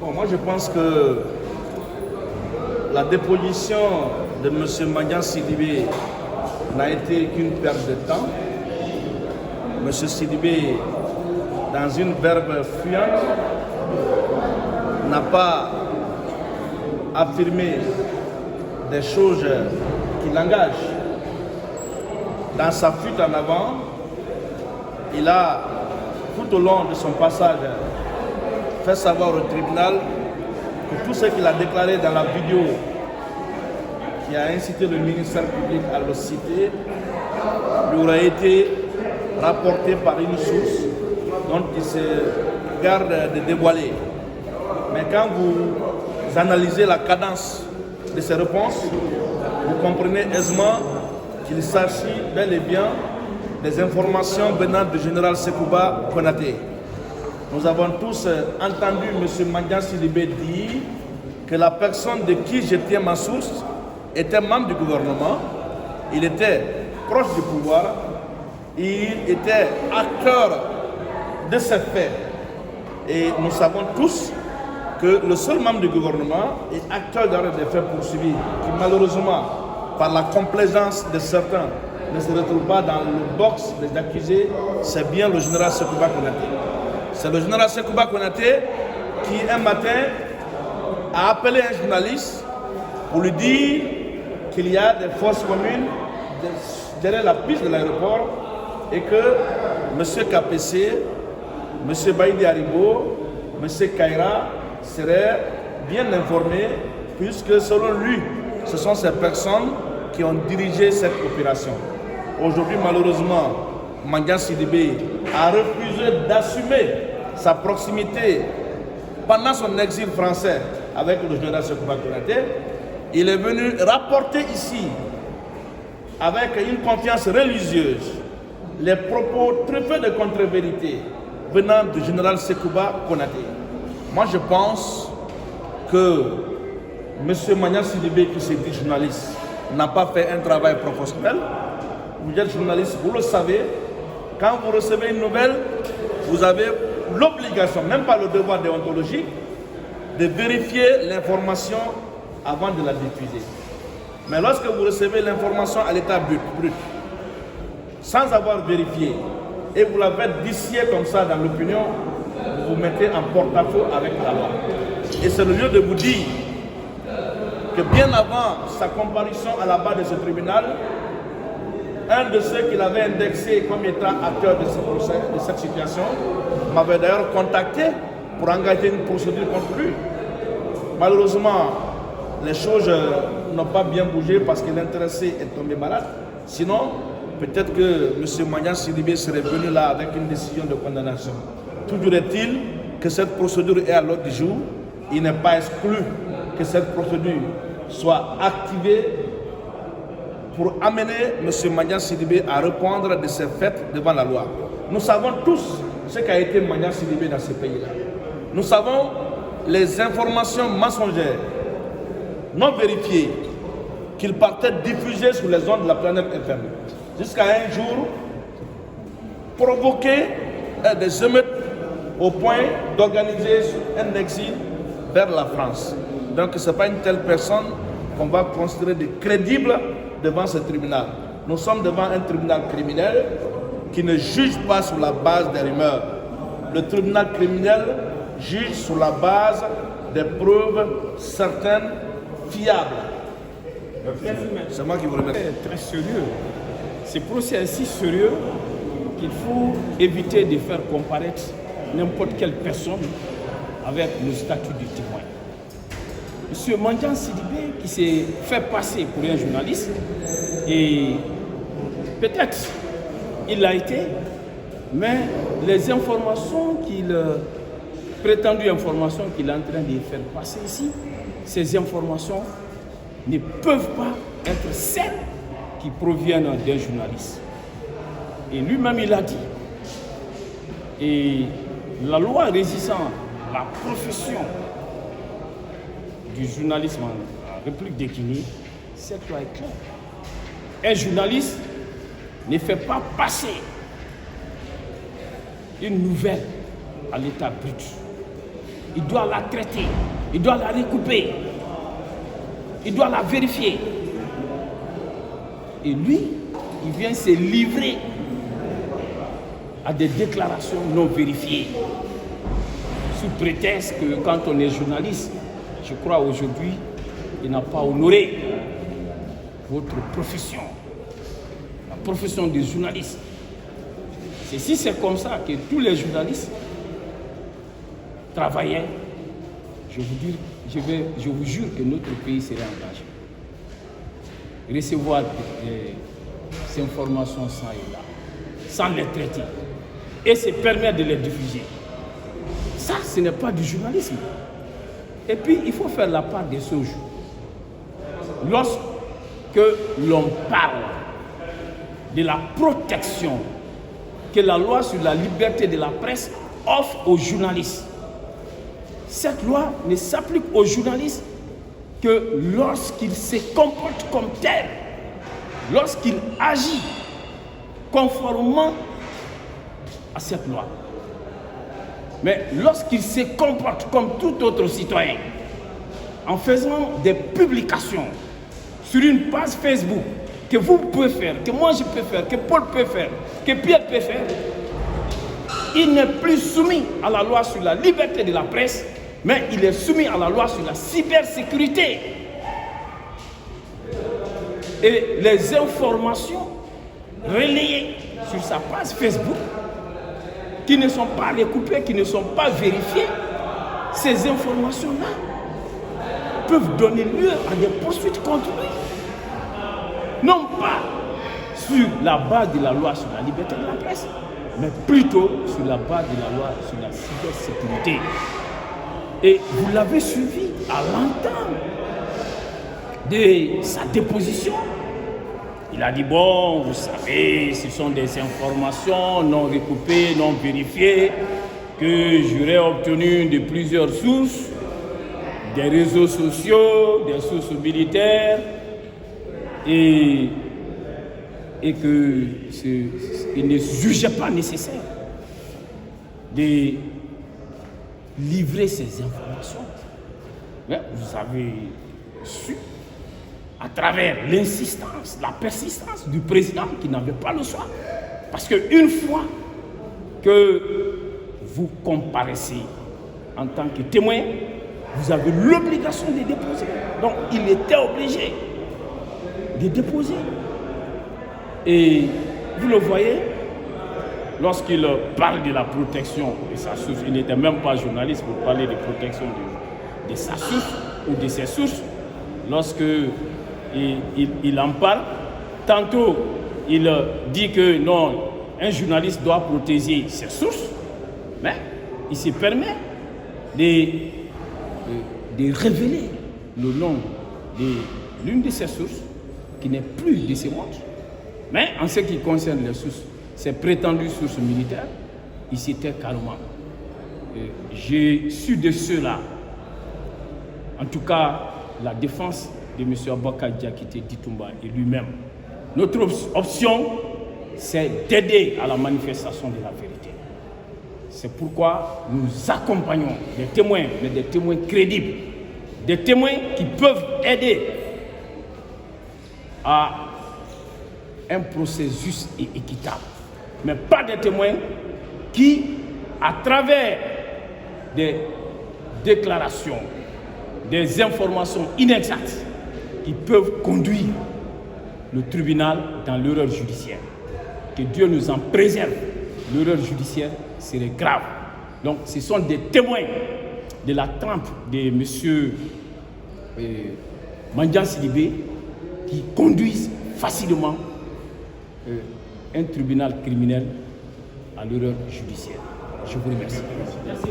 Bon, moi je pense que la déposition de M. Mandian Sidibé n'a été qu'une perte de temps. M. Sidibé, dans une verbe fuyante, n'a pas affirmé des choses qui l'engagent. Dans sa fuite en avant, il a, tout au long de son passage, fait savoir au tribunal que tout ce qu'il a déclaré dans la vidéo qui a incité le ministère public à le citer lui aurait été rapporté par une source dont il se garde de dévoiler. Mais quand vous analysez la cadence de ses réponses, vous comprenez aisément qu'il s'agit bel et bien des informations venant du général Sekouba Konaté. Nous avons tous entendu M. Mandian Sidibé dire que la personne de qui je tiens ma source était membre du gouvernement, il était proche du pouvoir, il était acteur de ces faits. Et nous savons tous que le seul membre du gouvernement est acteur des faits poursuivis, qui malheureusement, par la complaisance de certains, ne se retrouve pas dans le box des accusés, c'est bien le général Sekouba Konaté. C'est le général Sekouba Konaté qui, un matin, a appelé un journaliste pour lui dire qu'il y a des forces communes derrière la piste de l'aéroport et que M. KPC, M. Baïdi Haribo, M. Kaira seraient bien informés puisque, selon lui, ce sont ces personnes qui ont dirigé cette opération. Aujourd'hui, malheureusement, Mandian Sidibé a refusé d'assumer sa proximité pendant son exil français avec le général Sekouba Konaté. Il est venu rapporter ici, avec une confiance religieuse, les propos truffés de contre-vérité venant du général Sekouba Konaté. Moi, je pense que M. Mandian Sidibé, qui se dit journaliste, n'a pas fait un travail professionnel. Vous êtes journaliste, vous le savez. Quand vous recevez une nouvelle, vous avez l'obligation, même pas le devoir déontologique, de vérifier l'information avant de la diffuser. Mais lorsque vous recevez l'information à l'état brut, sans avoir vérifié, et vous la faites distiller comme ça dans l'opinion, vous vous mettez en porte-à-faux avec la loi. Et c'est le lieu de vous dire que bien avant sa comparution à la barre de ce tribunal, un de ceux qu'il avait indexé comme étant acteur de ce procès, de cette situation, m'avait d'ailleurs contacté pour engager une procédure contre lui. Malheureusement, les choses n'ont pas bien bougé parce que l'intéressé est tombé malade. Sinon, peut-être que M. Mandian Sidibé serait venu là avec une décision de condamnation. Toujours est-il que cette procédure est à l'ordre du jour. Il n'est pas exclu que cette procédure soit activée pour amener M. Mandian Sidibé à répondre de ses faits devant la loi. Nous savons tous ce qu'a été Mandian Sidibé dans ce pays-là. Nous savons les informations mensongères, non vérifiées, qu'il partait diffuser sur les ondes de la planète FM. Jusqu'à un jour, provoquer des émeutes au point d'organiser un exil vers la France. Donc ce n'est pas une telle personne qu'on va considérer de crédible devant ce tribunal. Nous sommes devant un tribunal criminel qui ne juge pas sur la base des rumeurs. Le tribunal criminel juge sur la base des preuves certaines, fiables. C'est moi qui vous remercie. C'est très sérieux. Ce procès est si sérieux qu'il faut éviter de faire comparaître n'importe quelle personne avec le statut du témoin. M. Mandian Sidibé, qui s'est fait passer pour un journaliste, et peut-être il l'a été, mais les informations prétendues informations qu'il est en train de faire passer ici, ces informations ne peuvent pas être celles qui proviennent d'un journaliste. Et lui-même, il a dit. Et la loi régissant la profession du journalisme en République de Guinée, cette loi est claire. Un journaliste ne fait pas passer une nouvelle à l'état brut. il doit la traiter, il doit la recouper, il doit la vérifier. Et lui, il vient se livrer à des déclarations non vérifiées, sous prétexte que quand on est journaliste, je crois aujourd'hui, il n'a pas honoré votre profession, la profession des journalistes. Si c'est comme ça que tous les journalistes travaillaient, je vous jure que notre pays serait en danger. Recevoir des informations sans et là, sans les traiter, et se permettre de les diffuser. Ça, ce n'est pas du journalisme. Et puis, il faut faire la part des choses. Lorsque l'on parle de la protection que la loi sur la liberté de la presse offre aux journalistes, cette loi ne s'applique aux journalistes que lorsqu'il se comporte comme tel, lorsqu'il agit conformément à cette loi. Mais lorsqu'il se comporte comme tout autre citoyen, en faisant des publications sur une page Facebook que vous pouvez faire, que moi je peux faire, que Paul peut faire, que Pierre peut faire, il n'est plus soumis à la loi sur la liberté de la presse, mais il est soumis à la loi sur la cybersécurité. Et les informations relayées sur sa page Facebook, qui ne sont pas recoupées, qui ne sont pas vérifiées, ces informations-là peuvent donner lieu à des poursuites contre lui. Non pas sur la base de la loi sur la liberté de la presse, mais plutôt sur la base de la loi sur la cybersécurité. Et vous l'avez suivi à l'entame de sa déposition. Il a dit, bon, vous savez, ce sont des informations non recoupées, non vérifiées, que j'aurais obtenues de plusieurs sources, des réseaux sociaux, des sources militaires, et qu'il ne jugeait pas nécessaire de livrer ces informations. Mais vous avez su, à travers l'insistance, la persistance du président qui n'avait pas le choix. Parce qu'une fois que vous comparaissez en tant que témoin, vous avez l'obligation de déposer. Donc il était obligé de déposer. Et vous le voyez, lorsqu'il parle de la protection de sa source, il n'était même pas journaliste pour parler de protection de sa source ou de ses sources. Lorsque il en parle, tantôt il dit que non, un journaliste doit protéger ses sources, mais il se permet de révéler le nom de l'une de ses sources qui n'est plus de ses montres. Mais en ce qui concerne les sources, ces prétendues sources militaires, il s'était carrément. J'ai su de cela, en tout cas la défense de M. Aboubacar Diakité Ditumba et lui-même. Notre option, c'est d'aider à la manifestation de la vérité. C'est pourquoi nous accompagnons des témoins, mais des témoins crédibles, des témoins qui peuvent aider à un procès juste et équitable, mais pas des témoins qui, à travers des déclarations, des informations inexactes, qui peuvent conduire le tribunal dans l'erreur judiciaire. Que Dieu nous en préserve. L'erreur judiciaire serait grave. Donc ce sont des témoins de la trempe de M. Mandian Sidibé qui conduisent facilement un tribunal criminel à l'erreur judiciaire. Je vous remercie. Merci.